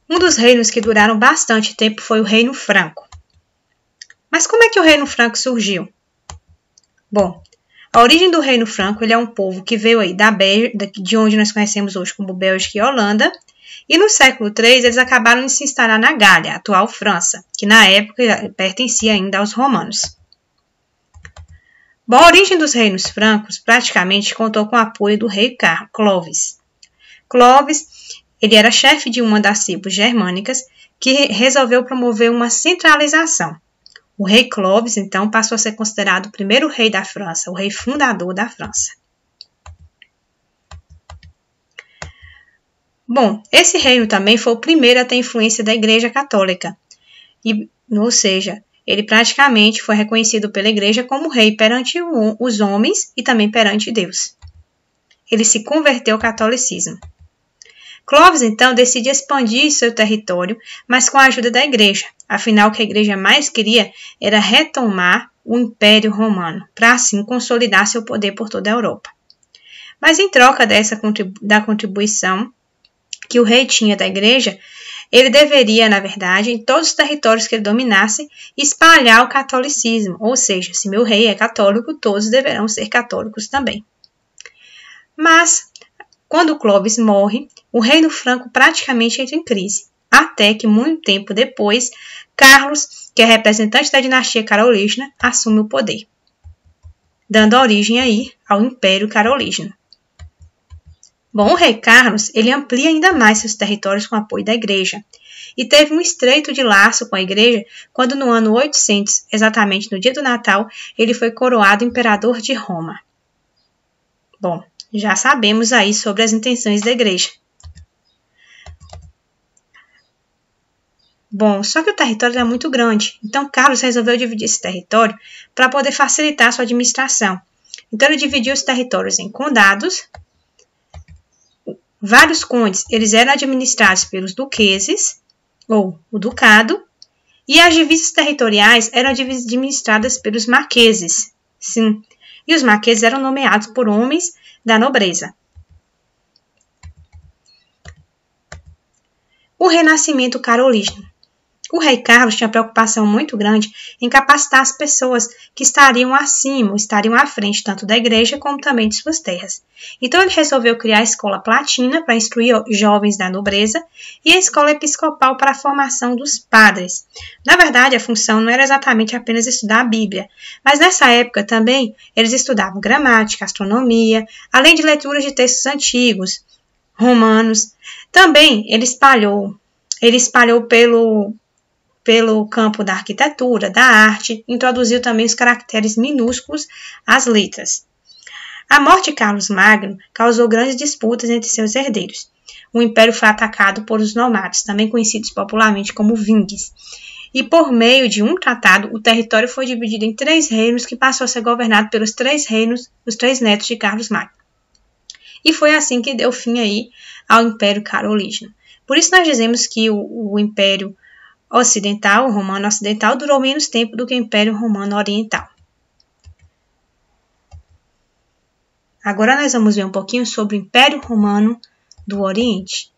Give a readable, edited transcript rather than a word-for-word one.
Um dos reinos que duraram bastante tempo foi o Reino Franco. Mas como é que o Reino Franco surgiu? Bom, a origem do Reino Franco ele é um povo que veio aí de onde nós conhecemos hoje como Bélgica e Holanda, e no século III eles acabaram de se instalar na Gália, a atual França, que na época pertencia ainda aos romanos. Bom, a origem dos reinos francos praticamente contou com o apoio do rei Clovis. Clovis ele era chefe de uma das tribos germânicas que resolveu promover uma centralização. O rei Clovis, então, passou a ser considerado o primeiro rei da França, o rei fundador da França. Bom, esse reino também foi o primeiro a ter influência da Igreja Católica, ou seja, ele praticamente foi reconhecido pela Igreja como rei perante os homens e também perante Deus. Ele se converteu ao catolicismo. Clovis, então, decide expandir seu território, mas com a ajuda da Igreja. Afinal, o que a Igreja mais queria era retomar o Império Romano, para assim consolidar seu poder por toda a Europa. Mas em troca da contribuição que o rei tinha da Igreja, ele deveria, na verdade, em todos os territórios que ele dominasse, espalhar o catolicismo. Ou seja, se meu rei é católico, todos deverão ser católicos também. Mas, quando Clovis morre, o reino franco praticamente entra em crise, até que, muito tempo depois, Carlos, que é representante da dinastia carolígina, assume o poder, dando origem aí ao Império Carolígino. Bom, o rei Carlos ele amplia ainda mais seus territórios com o apoio da Igreja, e teve um estreito de laço com a Igreja quando, no ano 800, exatamente no dia do Natal, ele foi coroado imperador de Roma. Bom, já sabemos aí sobre as intenções da Igreja. Bom, só que o território era muito grande, então Carlos resolveu dividir esse território para poder facilitar a sua administração. Então ele dividiu os territórios em condados. Vários condes eles eram administrados pelos duqueses, ou o ducado, e as divisas territoriais eram administradas pelos marqueses. Sim, e os marqueses eram nomeados por homens da nobreza. O renascimento carolígeno. O rei Carlos tinha preocupação muito grande em capacitar as pessoas que estariam acima, estariam à frente tanto da igreja como também de suas terras. Então ele resolveu criar a escola platina para instruir jovens da nobreza e a escola episcopal para a formação dos padres. Na verdade, a função não era exatamente apenas estudar a Bíblia, mas nessa época também eles estudavam gramática, astronomia, além de leituras de textos antigos, romanos. Também ele espalhou pelo campo da arquitetura, da arte, introduziu também os caracteres minúsculos às letras. A morte de Carlos Magno causou grandes disputas entre seus herdeiros. O império foi atacado por os nomados, também conhecidos popularmente como Vings. E por meio de um tratado, o território foi dividido em 3 reinos que passou a ser governado pelos 3 reinos, os 3 netos de Carlos Magno. E foi assim que deu fim aí ao Império Carolígeno. Por isso nós dizemos que o Império Ocidental, o Romano Ocidental, durou menos tempo do que o Império Romano Oriental. Agora nós vamos ver um pouquinho sobre o Império Romano do Oriente.